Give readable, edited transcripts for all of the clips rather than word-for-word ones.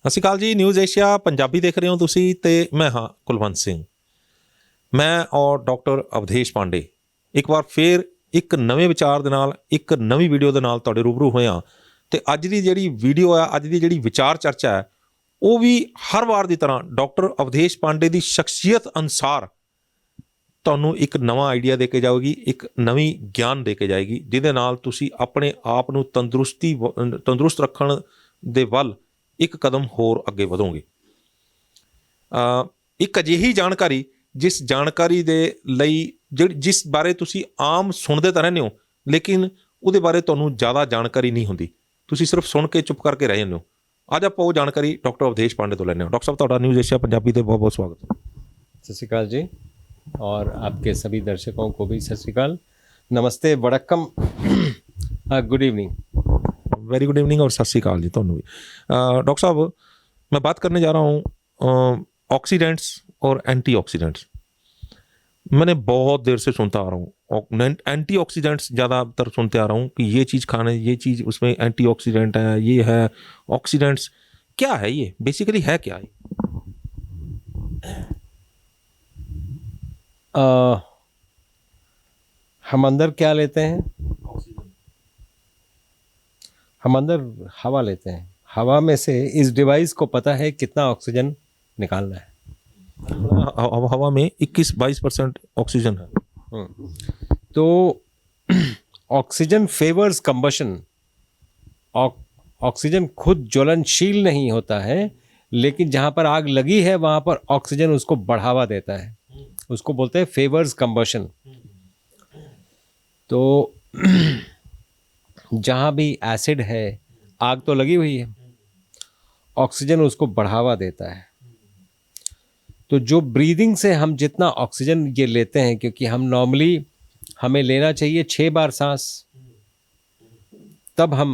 ਸਤਿ ਸ਼੍ਰੀ ਅਕਾਲ ਜੀ। News Asia Punjabi ਦੇਖ ਰਹੇ ਹੋ ਤੁਸੀਂ ਤੇ ਮੈਂ ਹਾਂ ਕੁਲਵੰਤ ਸਿੰਘ। ਮੈਂ ਔਰ ਡਾਕਟਰ ਅਵਧੇਸ਼ ਪਾਂਡੇ ਇੱਕ ਵਾਰ ਫੇਰ ਇੱਕ ਨਵੇਂ ਵਿਚਾਰ ਦੇ ਨਾਲ ਇੱਕ ਨਵੀਂ ਵੀਡੀਓ ਦੇ ਨਾਲ ਤੁਹਾਡੇ ਰੂਬਰੂ ਹੋਏ ਹਾਂ। ਤੇ ਅੱਜ ਦੀ ਜਿਹੜੀ ਵੀਡੀਓ ਆ, ਅੱਜ ਦੀ ਜਿਹੜੀ ਵਿਚਾਰ ਚਰਚਾ ਹੈ, ਉਹ ਵੀ ਹਰ ਵਾਰ ਦੀ ਤਰ੍ਹਾਂ ਡਾਕਟਰ ਅਵਧੇਸ਼ ਪਾਂਡੇ ਦੀ ਸ਼ਖਸੀਅਤ ਅਨੁਸਾਰ ਤੁਹਾਨੂੰ ਇੱਕ ਨਵਾਂ ਆਈਡੀਆ ਦੇ ਕੇ ਜਾਊਗੀ, ਇੱਕ ਨਵੀਂ ਗਿਆਨ ਦੇ ਕੇ ਜਾਏਗੀ, ਜਿਹਦੇ ਨਾਲ ਤੁਸੀਂ ਆਪਣੇ ਆਪ ਨੂੰ ਤੰਦਰੁਸਤ ਰੱਖਣ ਦੇ ਵੱਲ ਇੱਕ ਕਦਮ ਹੋਰ ਅੱਗੇ ਵਧੋਗੇ। ਇੱਕ ਅਜਿਹੀ ਜਾਣਕਾਰੀ ਜਿਸ ਜਾਣਕਾਰੀ ਦੇ ਲਈ ਜਿਸ ਬਾਰੇ ਤੁਸੀਂ ਆਮ ਸੁਣਦੇ ਤਾਂ ਰਹਿੰਦੇ ਹੋ, ਲੇਕਿਨ ਉਹਦੇ ਬਾਰੇ ਤੁਹਾਨੂੰ ਜ਼ਿਆਦਾ ਜਾਣਕਾਰੀ ਨਹੀਂ ਹੁੰਦੀ, ਤੁਸੀਂ ਸਿਰਫ ਸੁਣ ਕੇ ਚੁੱਪ ਕਰਕੇ ਰਹਿ ਜਾਂਦੇ ਹੋ। ਅੱਜ ਆਪਾਂ ਉਹ ਜਾਣਕਾਰੀ ਡਾਕਟਰ ਅਵਧੇਸ਼ ਪਾਂਡੇ ਤੋਂ ਲੈਂਦੇ ਹਾਂ। ਡਾਕਟਰ ਸਾਹਿਬ, ਤੁਹਾਡਾ ਨਿਊਜ਼ ਏਸ਼ੀਆ ਪੰਜਾਬੀ ਤੇ ਬਹੁਤ ਬਹੁਤ ਸਵਾਗਤ। सत श्री अकाल जी, और आपके सभी दर्शकों को भी सत श्री अकाल, नमस्ते, वड़क्कम, good evening. Very good evening और सत श्री अकाल जी ਤੁਹਾਨੂੰ भी। डॉक्टर साहब, मैं बात करने जा रहा हूँ ऑक्सीडेंट्स और एंटीऑक्सीडेंट्स। मैंने बहुत देर से सुनता आ रहा हूँ, एंटीऑक्सीडेंट्स ज़्यादातर सुनते आ रहा हूँ कि ये चीज़ खाने, ये चीज़ उसमें एंटीऑक्सीडेंट है, ये है ऑक्सीडेंट्स। क्या है ये, बेसिकली है क्या है? हम अंदर क्या लेते हैं? हम अंदर हवा लेते हैं। हवा में से इस डिवाइस को पता है कितना ऑक्सीजन निकालना है। हवा में 21-22% ऑक्सीजन है। तो ऑक्सीजन फेवर्स कंबशन। ऑक्सीजन खुद ज्वलनशील नहीं होता है, लेकिन जहाँ पर आग लगी है वहाँ पर ऑक्सीजन उसको बढ़ावा देता है, उसको बोलते हैं फेवर्स कंबशन। तो जहाँ भी एसिड है, आग तो लगी हुई है, ऑक्सीजन उसको बढ़ावा देता है। तो जो ब्रीदिंग से हम जितना ऑक्सीजन ये लेते हैं, क्योंकि हम नॉर्मली हमें लेना चाहिए 6 बार सांस, तब हम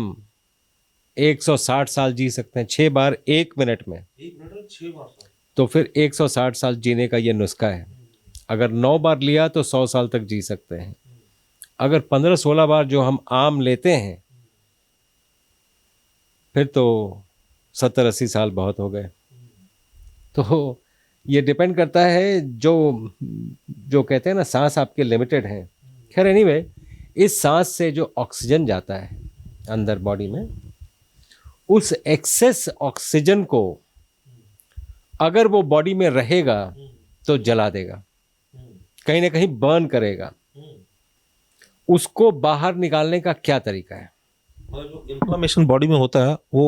160 साल जी सकते हैं। 6 बार 1 मिनट में, 1 मिनट में 6 बार। तो फिर 160 साल जीने का ये नुस्खा है। अगर 9 बार लिया तो 100 साल तक जी सकते हैं। अगर 15-16 बार जो हम आम लेते हैं, फिर तो 70-80 साल बहुत हो गए। तो ये डिपेंड करता है, जो कहते हैं ना, सांस आपके लिमिटेड हैं। खैर एनीवे, इस सांस से जो ऑक्सीजन जाता है अंदर बॉडी में, उस एक्सेस ऑक्सीजन को अगर वो बॉडी में रहेगा तो जला देगा, कहीं ना कहीं बर्न करेगा। उसको बाहर निकालने का क्या तरीका है? जो इन्फ्लेमेशन बॉडी में होता है वो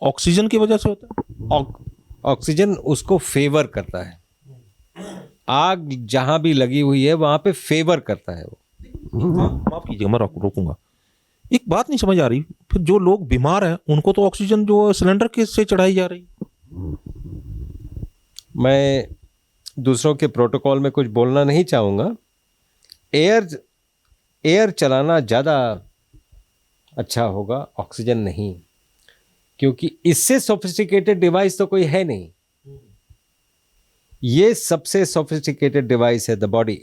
ऑक्सीजन की वजह से होता है। ऑक्सीजन उसको फेवर करता है। आग जहां भी लगी हुई है वहां पे फेवर करता है वो। माफ कीजिएगा, मैं रोकूंगा। एक बात नहीं समझ आ रही, फिर जो लोग बीमार हैं उनको तो ऑक्सीजन जो सिलेंडर के से चढ़ाई जा रही। मैं दूसरों के प्रोटोकॉल में कुछ बोलना नहीं चाहूँगा। एयर चलाना ज़्यादा अच्छा होगा, ऑक्सीजन नहीं, क्योंकि इससे सोफिस्टिकेटेड डिवाइस तो कोई है नहीं। ये सबसे सोफिस्टिकेटेड डिवाइस है द बॉडी।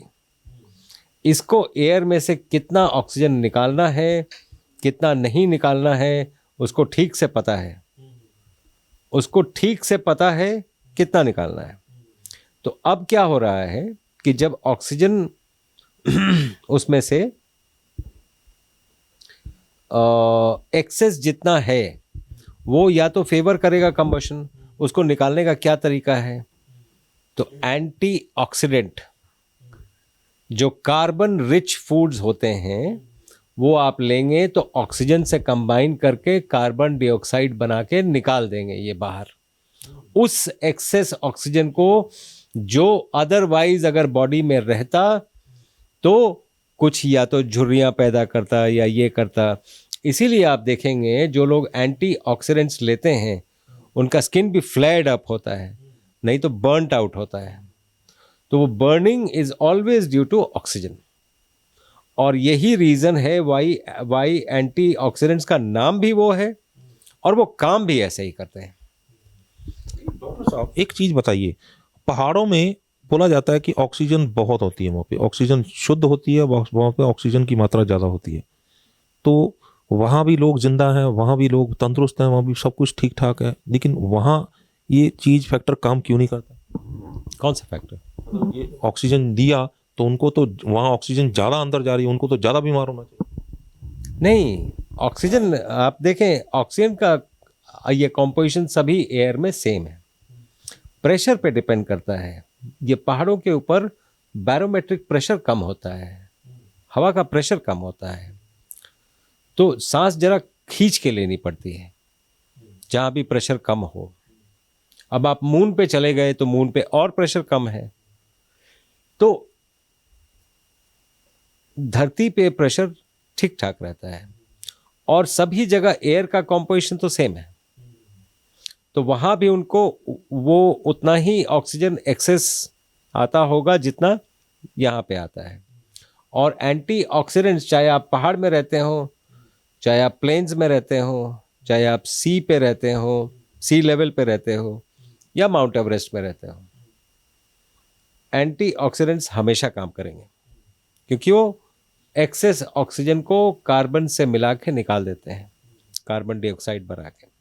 इसको एयर में से कितना ऑक्सीजन निकालना है, कितना नहीं निकालना है, उसको ठीक से पता है। उसको ठीक से पता है कितना निकालना है। तो अब क्या हो रहा है कि जब ऑक्सीजन उसमें से एक्सेस जितना है वो या तो फेवर करेगा कंबशन, उसको निकालने का क्या तरीका है? तो एंटीऑक्सीडेंट, जो कार्बन रिच फूड्स होते हैं, वो आप लेंगे तो ऑक्सीजन से कंबाइन करके कार्बन डाइऑक्साइड बना के निकाल देंगे ये बाहर। उस एक्सेस ऑक्सीजन को जो अदरवाइज अगर बॉडी में रहता तो कुछ या तो झुर्रियाँ पैदा करता या ये करता। इसीलिए आप देखेंगे जो लोग एंटीऑक्सीडेंट्स लेते हैं उनका स्किन भी फ्लेयर्ड अप होता है, नहीं तो बर्नट आउट होता है। तो वो burning is always due to oxygen. और यही रीज़न है वाई एंटीऑक्सीडेंट्स का नाम भी वो है और वो काम भी ऐसे ही करते हैं। डॉक्टर साहब, एक चीज़ बताइए, पहाड़ों में बोला जाता है कि ऑक्सीजन बहुत होती है, वहाँ पे ऑक्सीजन शुद्ध होती है, वहाँ पे ऑक्सीजन की मात्रा ज़्यादा होती है, तो वहाँ भी लोग जिंदा हैं, वहाँ भी लोग तंदुरुस्त हैं, वहाँ भी सब कुछ ठीक ठाक है, लेकिन वहाँ ये चीज फैक्टर काम क्यों नहीं करता? कौन सा फैक्टर? मतलब ये ऑक्सीजन दिया तो उनको तो वहाँ ऑक्सीजन ज़्यादा अंदर जा रही है, उनको तो ज़्यादा बीमार होना चाहिए। नहीं, ऑक्सीजन आप देखें, ऑक्सीजन का ये कॉम्पोजिशन सभी एयर में सेम है, प्रेशर पे डिपेंड करता है। ये पहाड़ों के ऊपर बैरोमेट्रिक प्रेशर कम होता है, हवा का प्रेशर कम होता है, तो सांस जरा खींच के लेनी पड़ती है जहाँ भी प्रेशर कम हो। अब आप मून पे चले गए तो मून पे और प्रेशर कम है, तो धरती पे प्रेशर ठीक ठाक रहता है और सभी जगह एयर का कॉम्पोजिशन तो सेम है, तो वहाँ भी उनको वो उतना ही ऑक्सीजन एक्सेस आता होगा जितना यहाँ पे आता है। और एंटीऑक्सीडेंट्स, चाहे आप पहाड़ में रहते हो, चाहे आप प्लेन्स में रहते हो, चाहे आप सी पे रहते हो, सी लेवल पे रहते हो, या माउंट एवरेस्ट में रहते हो, एंटीऑक्सीडेंट्स हमेशा काम करेंगे क्योंकि वो एक्सेस ऑक्सीजन को कार्बन से मिला के निकाल देते हैं, कार्बन डाइऑक्साइड बना के।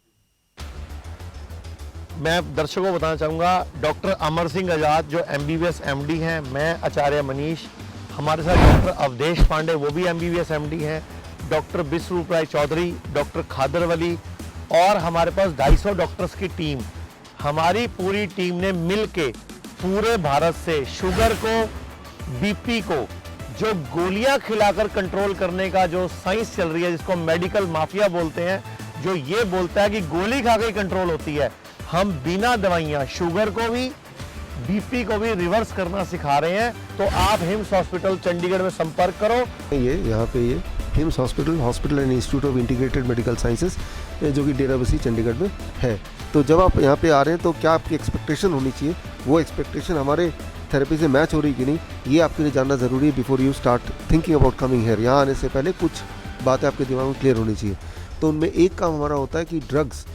मैं दर्शकों को बताना चाहूँगा, डॉक्टर अमर सिंह आज़ाद जो MBBS MD हैं, मैं आचार्य मनीष, हमारे साथ डॉक्टर अवधेश पांडे वो भी MBBS MD हैं, डॉक्टर बिस्वरूप राय चौधरी, डॉक्टर खादर वली और हमारे पास 250 डॉक्टर्स की टीम, हमारी पूरी टीम ने मिल के पूरे भारत से शुगर को, BP को, जो गोलियां खिलाकर कंट्रोल करने का जो साइंस चल रही है, जिसको मेडिकल माफिया बोलते हैं, जो ये बोलता है कि गोली खा के कंट्रोल होती है, हम बिना दवाइयां शुगर को भी, BP को भी रिवर्स करना सिखा रहे हैं। तो आप हिम्स हॉस्पिटल चंडीगढ़ में संपर्क करो। ये यहाँ पे ये hymns hospital and institute of integrated medical sciences, जो कि डेराबस्सी चंडीगढ़ में है। तो जब आप यहाँ पे आ रहे हैं तो क्या आपकी एक्सपेक्टेशन होनी चाहिए, वो एक्सपेक्टेशन हमारे थेरेपी से मैच हो रही कि नहीं, ये आपके लिए जानना ज़रूरी है before you start thinking about coming here. यहाँ आने से पहले कुछ बातें आपके दिमाग में क्लियर होनी चाहिए। तो उनमें एक काम हमारा होता है कि ड्रग्स,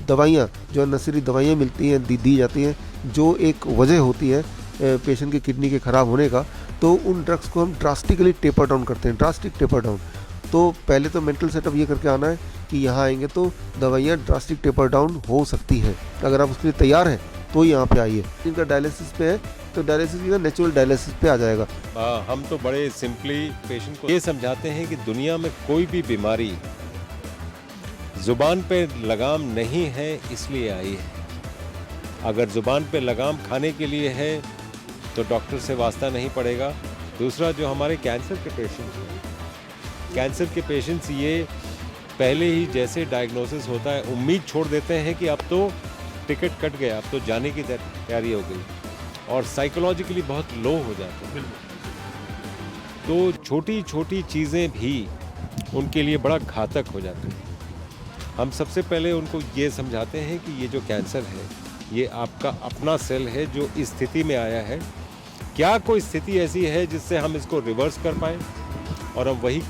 दवाइयाँ जो अननेसेसरी दवाइयाँ मिलती हैं, दी जाती हैं, जो एक वजह होती है पेशेंट की किडनी के ख़राब होने का, तो उन ड्रग्स को हम ड्रास्टिकली टेपर डाउन करते हैं, ड्रास्टिक टेपर डाउन। तो पहले तो मेंटल सेटअप ये करके आना है कि यहाँ आएंगे तो दवाइयाँ ड्रास्टिक टेपर डाउन हो सकती हैं। अगर आप उसके लिए तैयार हैं तो यहाँ पे आइए। इनका डायलिसिस पे है तो डायलिसिस भी नेचुरल डायलिसिस पे आ जाएगा। हम तो बड़े सिंपली पेशेंट को ये समझाते हैं कि दुनिया में कोई भी बीमारी जुबान पे लगाम नहीं है इसलिए आई है। अगर जुबान पे लगाम खाने के लिए है तो डॉक्टर से वास्ता नहीं पड़ेगा। दूसरा, जो हमारे कैंसर के पेशेंट्स हैं, कैंसर के पेशेंट्स ये पहले ही जैसे डायग्नोसिस होता है उम्मीद छोड़ देते हैं कि अब तो टिकट कट गया, अब तो जाने की तैयारी हो गई, और साइकोलॉजिकली बहुत लो हो जाते हैं। तो छोटी छोटी चीज़ें भी उनके लिए बड़ा घातक हो जाती हैं। हम सबसे पहले उनको ये समझाते हैं कि ये जो कैंसर है ये आपका अपना सेल है जो इस स्थिति में आया है। क्या कोई स्थिति ऐसी है जिससे हम इसको रिवर्स कर पाएँ, और हम वही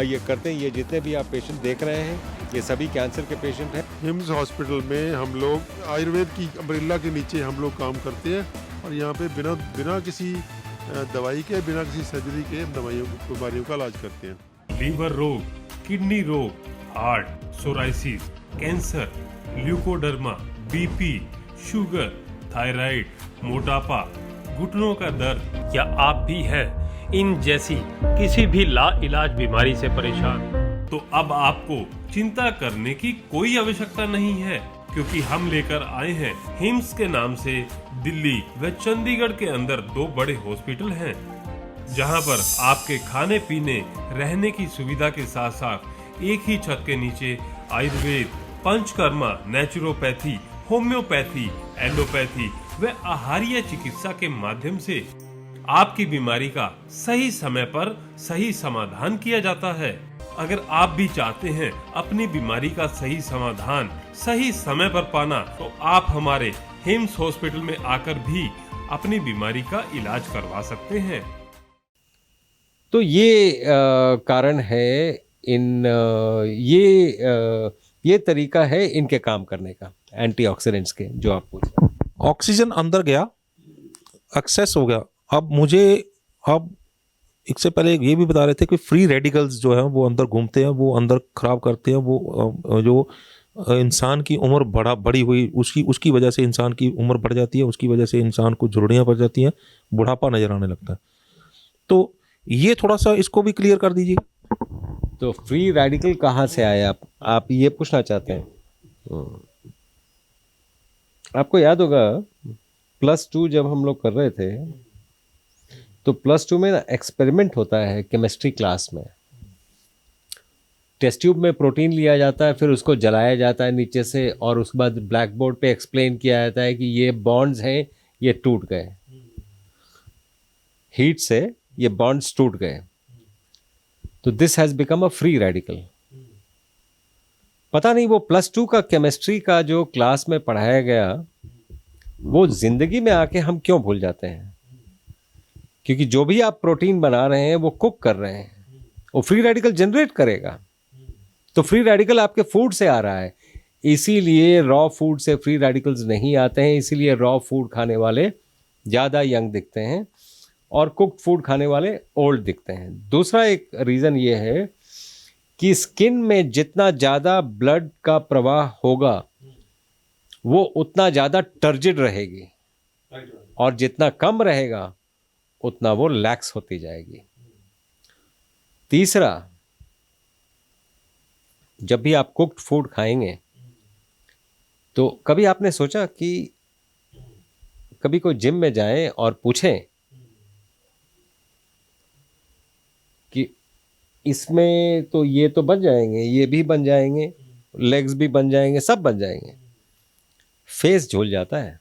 ये करते हैं। ये जितने भी आप पेशेंट देख रहे हैं ये सभी कैंसर के पेशेंट हैं। हिम्स हॉस्पिटल में हम लोग आयुर्वेद की अम्ब्रेला के नीचे हम लोग काम करते हैं, और यहाँ पे बिना किसी दवाई के, बिना किसी सर्जरी के बीमारियों का इलाज करते हैं। लीवर रोग, किडनी रोग, heart, psoriasis, cancer, leucoderma, BP, sugar, thyroid, मोटापा, घुटनों का दर्द, या आप भी है इन जैसी किसी भी लाइलाज बीमारी से परेशान, तो अब आपको चिंता करने की कोई आवश्यकता नहीं है, क्योंकि हम लेकर आए हैं हिम्स के नाम से दिल्ली व चंडीगढ़ के अंदर 2 बड़े हॉस्पिटल हैं, जहां पर आपके खाने पीने रहने की सुविधा के साथ साथ एक ही छत के नीचे Ayurveda, panchakarma, naturopathy, homeopathy, allopathy व आहारीय चिकित्सा के माध्यम से आपकी बीमारी का सही समय पर सही समाधान किया जाता है। अगर आप भी चाहते हैं अपनी बीमारी का सही समाधान सही समय पर पाना, तो आप हमारे हिम्स हॉस्पिटल में आकर भी अपनी बीमारी का इलाज करवा सकते हैं। तो ये कारण है ये तरीका है इनके काम करने का, एंटीऑक्सीडेंट्स के, जो आप पूछ रहे हैं। ऑक्सीजन अंदर गया, एक्सेस हो गया। अब इससे पहले ये भी बता रहे थे कि फ्री रेडिकल्स जो हैं वो अंदर घूमते हैं, वो अंदर खराब करते हैं, वो जो इंसान की उम्र बड़ी हुई, उसकी वजह से इंसान की उम्र बढ़ जाती है, उसकी वजह से इंसान को झुर्रियाँ पड़ जाती हैं, बुढ़ापा नजर आने लगता है। तो ये थोड़ा सा इसको भी क्लियर कर दीजिए। तो फ्री रेडिकल कहाँ से आए आप ये पूछना चाहते हैं। आपको याद होगा +2 जब हम लोग कर रहे थे, तो +2 में ना एक्सपेरिमेंट होता है केमिस्ट्री क्लास में। टेस्ट ट्यूब में प्रोटीन लिया जाता है, फिर उसको जलाया जाता है नीचे से, और उसके बाद ब्लैक बोर्ड पे एक्सप्लेन किया जाता है कि ये बॉन्ड्स हैं, ये टूट गए, हीट से ये बॉन्ड्स टूट गए। तो this has become a free radical. पता नहीं वो +2 का केमिस्ट्री का जो क्लास में पढ़ाया गया, वो जिंदगी में आके हम क्यों भूल जाते हैं? क्योंकि जो भी आप प्रोटीन बना रहे हैं वो कुक कर रहे हैं, वो फ्री रेडिकल जनरेट करेगा। तो फ्री रेडिकल आपके फूड से आ रहा है, इसीलिए रॉ फूड से फ्री रेडिकल्स नहीं आते हैं। इसीलिए रॉ फूड खाने वाले ज़्यादा यंग दिखते हैं और कुक्ड फूड खाने वाले ओल्ड दिखते हैं। दूसरा एक रीज़न ये है कि स्किन में जितना ज़्यादा ब्लड का प्रवाह होगा वो उतना ज़्यादा टर्जिड रहेगी, और जितना कम रहेगा उतना वो लैक्स होती जाएगी। तीसरा, जब भी आप कुक्ड फूड खाएंगे तो कभी आपने सोचा कि कभी कोई जिम में जाए और पूछें कि इसमें तो ये तो बन जाएंगे, ये भी बन जाएंगे, लेग्स भी बन जाएंगे, सब बन जाएंगे, फेस झूल जाता है।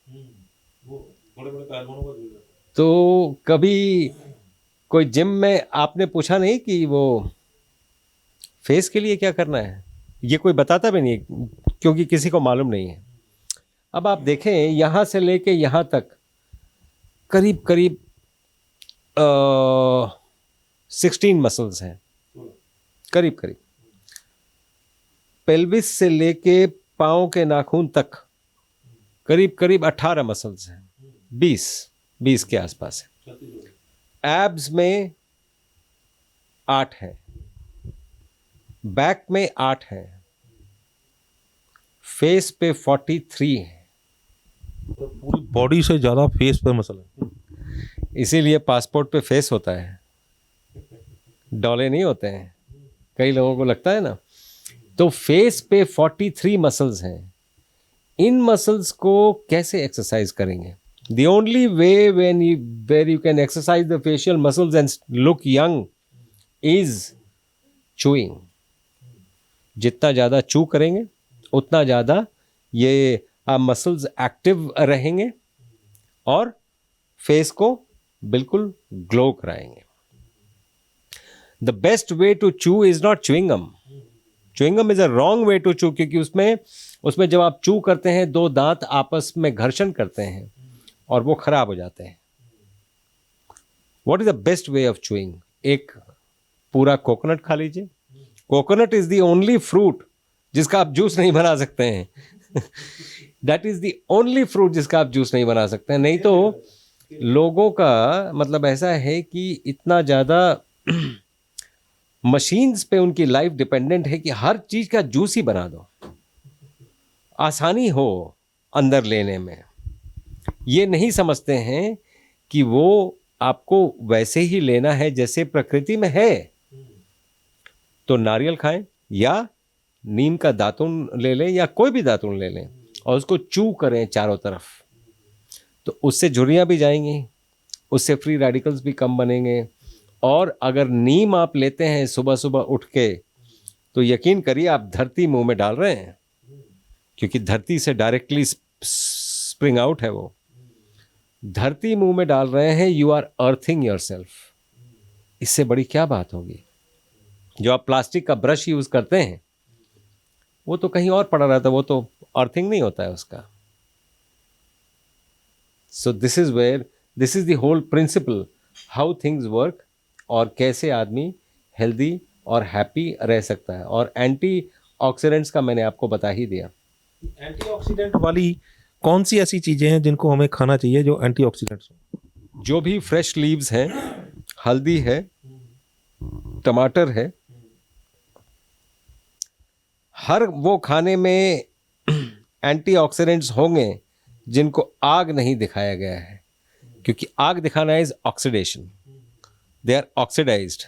तो कभी कोई जिम में आपने पूछा नहीं कि वो फेस के लिए क्या करना है? ये कोई बताता भी नहीं, क्योंकि किसी को मालूम नहीं है। अब आप देखें, यहाँ से लेके यहाँ तक करीब करीब 16 मसल्स हैं, करीब करीब। पेल्विस से लेके पाँव के नाखून तक करीब करीब 18 मसल्स हैं, 20 के आसपास है। एब्स में 8 है, बैक में 8 है, फेस पे 43 है। पूरी बॉडी से ज़्यादा फेस पे मसल है। इसीलिए पासपोर्ट पे फेस होता है, डॉले नहीं होते हैं, कई लोगों को लगता है ना। तो फेस पे 43 मसल्स हैं। इन मसल्स को कैसे एक्सरसाइज करेंगे? The only way where you can exercise the facial muscles and look young is chewing. जितना ज़्यादा चू करेंगे उतना ज़्यादा ये मसल्स एक्टिव रहेंगे और फेस को बिल्कुल ग्लो कराएंगे। The best way to chew is not chewing gum. Chewing gum is a wrong way to chew, क्योंकि उसमें जब आप चू करते हैं, 2 दांत आपस में घर्षण करते हैं और वो खराब हो जाते हैं। What is the best way of chewing? एक पूरा कोकोनट खा लीजिए। Coconut is the only fruit जिसका आप जूस नहीं बना सकते हैं। That is the only fruit जिसका आप जूस नहीं बना सकते हैं। नहीं तो लोगों का मतलब ऐसा है कि इतना ज़्यादा मशीन्स पे उनकी लाइफ डिपेंडेंट है कि हर चीज़ का जूस ही बना दो, आसानी हो अंदर लेने में। ये नहीं समझते हैं कि वो आपको वैसे ही लेना है जैसे प्रकृति में है। तो नारियल खाएं या नीम का दातुन ले लें या कोई भी दातुन ले लें और उसको चू करें चारों तरफ, तो उससे झुर्रियाँ भी जाएंगी, उससे फ्री रेडिकल्स भी कम बनेंगे। और अगर नीम आप लेते हैं सुबह सुबह उठ के, तो यकीन करिए आप धरती मुंह में डाल रहे हैं, क्योंकि धरती से डायरेक्टली स्प्रिंग आउट है वो। धरती मुंह में डाल रहे हैं, यू आर अर्थिंग योरसेल्फ। इससे बड़ी क्या बात होगी? जो आप प्लास्टिक का ब्रश यूज करते हैं वो तो कहीं और पड़ा रहता है, वो तो अर्थिंग नहीं होता है उसका। So this is the whole principle how things work, और कैसे आदमी हेल्दी और हैप्पी रह सकता है। और एंटी ऑक्सीडेंट्स का मैंने आपको बता ही दिया। एंटीऑक्सीडेंट वाली कौन सी ऐसी चीजें हैं जिनको हमें खाना चाहिए जो एंटीऑक्सीडेंट्स हो? जो भी फ्रेश लीव्स हैं, हल्दी है, टमाटर है, हर वो खाने में एंटीऑक्सीडेंट्स होंगे जिनको आग नहीं दिखाया गया है, क्योंकि आग दिखाना is oxidation, they are oxidized.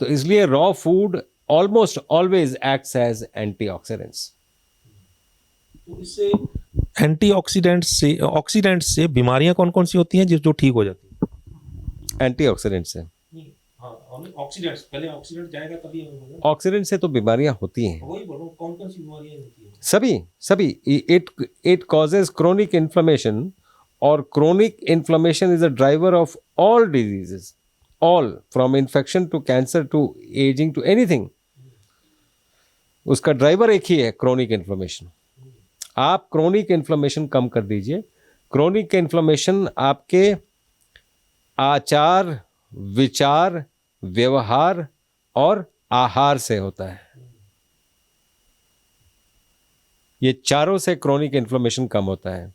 तो इसलिए raw food almost always acts as antioxidants. इससे ऑक्सीडेंट से बीमारियां कौन कौन सी होती हैं जो ठीक हो जाती हैं? एंटीऑक्सीडेंट से, ऑक्सीडेंट्स पहले ऑक्सीडेंट जाएगा तभी ऑक्सीडेंट से तो बीमारियां होती हैं, वही बोलो कौन कौन सी बीमारियां होती हैं? सभी। इट कॉजेज क्रोनिक इन्फ्लेमेशन, और chronic inflammation is a driver of all diseases, all from infection to cancer to ageing to anything. उसका ड्राइवर एक ही है, क्रोनिक इन्फ्लेमेशन। आप क्रोनिक इन्फ्लेमेशन कम कर दीजिए। क्रोनिक इन्फ्लेमेशन आपके आचार, विचार, व्यवहार और आहार से होता है। ये चारों से क्रोनिक इन्फ्लेमेशन कम होता है।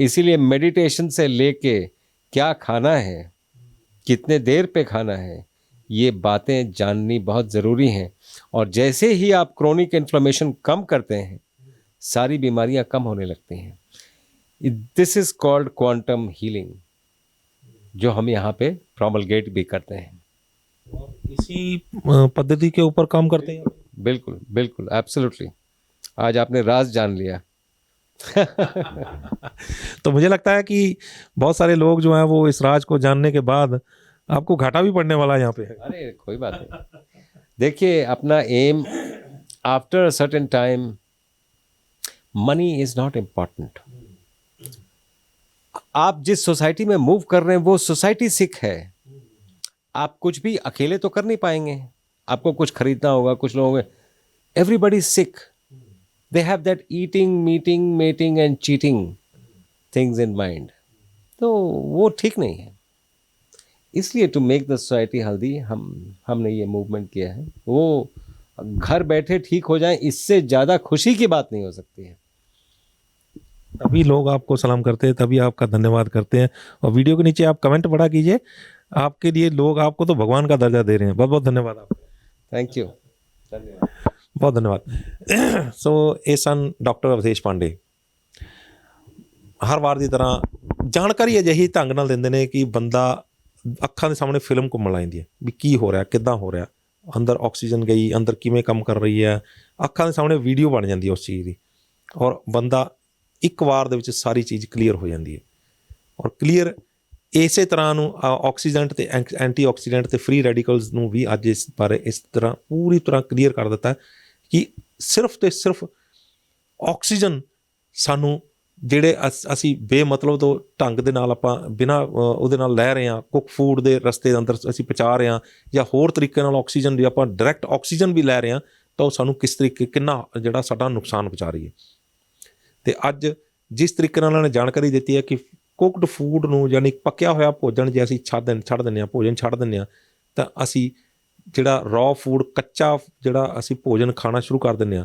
इसीलिए मेडिटेशन से लेके क्या खाना है, कितने देर पे खाना है, ये बातें जाननी बहुत ज़रूरी हैं। और जैसे ही आप क्रोनिक इन्फ्लेमेशन कम करते हैं, सारी बीमारियां कम होने लगती हैं। This is called quantum healing, जो हम यहाँ पे प्रोमलगेट भी करते हैं। इसी पद्धति के ऊपर काम करते हैं? बिल्कुल बिल्कुल, एब्सोल्युटली। आज आपने राज जान लिया। तो मुझे लगता है कि बहुत सारे लोग जो हैं वो इस राज को जानने के बाद आपको घाटा भी पड़ने वाला यहाँ पे है। अरे कोई बात नहीं। देखिए, अपना aim, after a certain time money is not important. आप जिस सोसाइटी में मूव कर रहे हैं वो सोसाइटी सिक है। आप कुछ भी अकेले तो कर नहीं पाएंगे। आपको कुछ खरीदना होगा, कुछ लोग, everybody sick, they have that eating, meeting, mating and cheating things in mind. तो वो ठीक नहीं है। इसलिए to make the society healthy हमने ये मूवमेंट किया है। वो घर बैठे ठीक हो जाएं, इससे ज़्यादा खुशी की बात नहीं हो सकती है। तभी लोग आपको सलाम करते हैं, तभी आपका धन्यवाद करते हैं। और वीडियो के नीचे आप कमेंट पढ़ा कीजिए। आपके लिए लोग आपको तो भगवान का दर्जा दे रहे हैं। बहुत बहुत धन्यवाद आपका। थैंक यू, धन्यवाद, बहुत धन्यवाद। सो ਇਹ ਸਨ ਡਾਕਟਰ ਅਵਧੇਸ਼ ਪਾਂਡੇ। ਹਰ ਵਾਰ ਦੀ ਤਰ੍ਹਾਂ ਜਾਣਕਾਰੀ ਅਜਿਹੀ ਢੰਗ ਨਾਲ ਦਿੰਦੇ ਨੇ ਕਿ ਬੰਦਾ ਅੱਖਾਂ ਦੇ ਸਾਹਮਣੇ ਫਿਲਮ ਘੁੰਮਣ ਲੱਗ ਜਾਂਦੀ ਹੈ ਵੀ ਕੀ ਹੋ ਰਿਹਾ, ਕਿੱਦਾਂ ਹੋ ਰਿਹਾ, ਅੰਦਰ ਆਕਸੀਜਨ ਗਈ, ਅੰਦਰ ਕਿਵੇਂ ਕੰਮ ਕਰ ਰਹੀ ਹੈ, ਅੱਖਾਂ ਦੇ ਸਾਹਮਣੇ ਵੀਡੀਓ ਬਣ ਜਾਂਦੀ ਹੈ ਉਸ ਚੀਜ਼ ਦੀ, ਔਰ ਬੰਦਾ ਇੱਕ ਵਾਰ ਦੇ ਵਿੱਚ ਸਾਰੀ ਚੀਜ਼ ਕਲੀਅਰ ਹੋ ਜਾਂਦੀ ਹੈ। ਔਰ ਕਲੀਅਰ ਇਸੇ ਤਰ੍ਹਾਂ ਨੂੰ ਆਕਸੀਡੈਂਟ ਤੇ ਐਂਟੀ ਆਕਸੀਡੈਂਟ ਤੇ ਫ੍ਰੀ ਰੈਡੀਕਲਸ ਨੂੰ ਵੀ ਅੱਜ ਇਸ ਬਾਰੇ ਇਸ ਤਰ੍ਹਾਂ ਪੂਰੀ ਤਰ੍ਹਾਂ ਕਲੀਅਰ ਕਰ ਦਿੱਤਾ ਕਿ ਸਿਰਫ ਤੇ ਸਿਰਫ ਆਕਸੀਜਨ ਸਾਨੂੰ ਜਿਹੜੇ ਅਸੀਂ ਬੇਮਤਲਬ ਤੋਂ ਢੰਗ ਦੇ ਨਾਲ ਆਪਾਂ ਬਿਨਾਂ ਉਹਦੇ ਨਾਲ ਲੈ ਰਹੇ ਹਾਂ, ਕੁੱਕ ਫੂਡ ਦੇ ਰਸਤੇ ਦੇ ਅੰਦਰ ਅਸੀਂ ਪਹੁੰਚਾ ਰਹੇ ਹਾਂ, ਜਾਂ ਹੋਰ ਤਰੀਕੇ ਨਾਲ ਆਕਸੀਜਨ ਦੀ ਆਪਾਂ ਡਾਇਰੈਕਟ ਆਕਸੀਜਨ ਵੀ ਲੈ ਰਹੇ ਹਾਂ, ਤਾਂ ਉਹ ਸਾਨੂੰ ਕਿਸ ਤਰੀਕੇ ਕਿੰਨਾ ਜਿਹੜਾ ਸਾਡਾ ਨੁਕਸਾਨ ਪਹੁੰਚਾ ਰਹੀ ਹੈ। ਅਤੇ ਅੱਜ ਜਿਸ ਤਰੀਕੇ ਨਾਲ ਉਹਨਾਂ ਨੇ ਜਾਣਕਾਰੀ ਦਿੱਤੀ ਹੈ ਕਿ ਕੁੱਕਡ ਫੂਡ ਨੂੰ ਯਾਨੀ ਪੱਕਿਆ ਹੋਇਆ ਭੋਜਨ ਜੇ ਅਸੀਂ ਛੱਡ ਦਿੰਦੇ ਹਾਂ, ਭੋਜਨ ਛੱਡ ਦਿੰਦੇ ਹਾਂ, ਤਾਂ ਅਸੀਂ ਜਿਹੜਾ ਰॉ ਫੂਡ ਕੱਚਾ ਜਿਹੜਾ ਅਸੀਂ ਭੋਜਨ ਖਾਣਾ ਸ਼ੁਰੂ ਕਰ ਦਿੰਦੇ ਹਾਂ,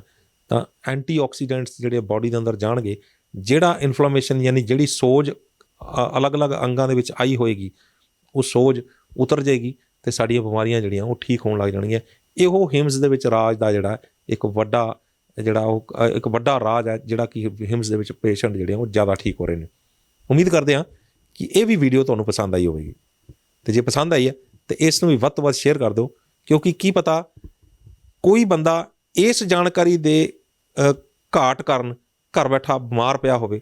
ਤਾਂ ਐਂਟੀ ਆਕਸੀਡੈਂਟਸ ਜਿਹੜੇ ਬਾਡੀ ਦੇ ਅੰਦਰ ਜਾਣਗੇ। ਜਿਹੜਾ ਇਨਫਲੇਮੇਸ਼ਨ ਯਾਨੀ ਜਿਹੜੀ ਸੋਜ ਅਲੱਗ-ਅਲੱਗ ਅੰਗਾਂ ਦੇ ਵਿੱਚ ਆਈ ਹੋਏਗੀ, ਉਹ ਸੋਜ ਉਤਰ ਜਾਏਗੀ ਅਤੇ ਸਾਡੀਆਂ ਬਿਮਾਰੀਆਂ ਜਿਹੜੀਆਂ ਉਹ ਠੀਕ ਹੋਣ ਲੱਗ ਜਾਣਗੀਆਂ। ਇਹੋ ਹਿਮਸ ਦੇ ਵਿੱਚ ਰਾਜ ਦਾ ਜਿਹੜਾ ਇੱਕ ਵੱਡਾ ਰਾਜ ਹੈ, ਜਿਹੜਾ ਕਿ ਹਿਮਸ ਦੇ ਵਿੱਚ ਪੇਸ਼ੈਂਟ ਜਿਹੜੇ ਉਹ ਜ਼ਿਆਦਾ ਠੀਕ ਹੋ ਰਹੇ ਨੇ। ਉਮੀਦ ਕਰਦੇ ਹਾਂ ਕਿ ਇਹ ਵੀ ਵੀਡੀਓ ਤੁਹਾਨੂੰ ਪਸੰਦ ਆਈ ਹੋਵੇਗੀ, ਅਤੇ ਜੇ ਪਸੰਦ ਆਈ ਹੈ ਤਾਂ ਇਸ ਨੂੰ ਵੀ ਵੱਧ ਤੋਂ ਵੱਧ ਸ਼ੇਅਰ ਕਰ ਦਿਓ, ਕਿਉਂਕਿ ਕੀ ਪਤਾ ਕੋਈ ਬੰਦਾ ਇਸ ਜਾਣਕਾਰੀ ਦੇ ਘਾਟ ਕਾਰਨ ਘਰ ਬੈਠਾ ਬਿਮਾਰ ਪਿਆ ਹੋਵੇ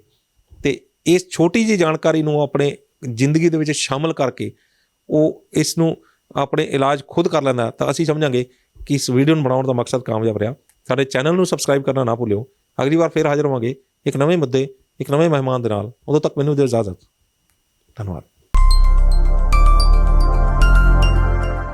ਅਤੇ ਇਸ ਛੋਟੀ ਜਿਹੀ ਜਾਣਕਾਰੀ ਨੂੰ ਆਪਣੇ ਜ਼ਿੰਦਗੀ ਦੇ ਵਿੱਚ ਸ਼ਾਮਲ ਕਰਕੇ ਉਹ ਇਸ ਨੂੰ ਆਪਣੇ ਇਲਾਜ ਖੁਦ ਕਰ ਲੈਂਦਾ, ਤਾਂ ਅਸੀਂ ਸਮਝਾਂਗੇ ਕਿ ਇਸ ਵੀਡੀਓ ਨੂੰ ਬਣਾਉਣ ਦਾ ਮਕਸਦ ਕਾਮਯਾਬ ਰਿਹਾ। ਸਾਡੇ ਚੈਨਲ ਨੂੰ ਸਬਸਕ੍ਰਾਈਬ ਕਰਨਾ ਨਾ ਭੁੱਲਿਓ। ਅਗਲੀ ਵਾਰ ਫਿਰ ਹਾਜ਼ਰ ਹੋਵਾਂਗੇ ਇੱਕ ਨਵੇਂ ਮੁੱਦੇ, ਇੱਕ ਨਵੇਂ ਮਹਿਮਾਨ ਦੇ ਨਾਲ। ਉਦੋਂ ਤੱਕ ਮੈਨੂੰ ਦਿਓ ਇਜਾਜ਼ਤ। ਧੰਨਵਾਦ।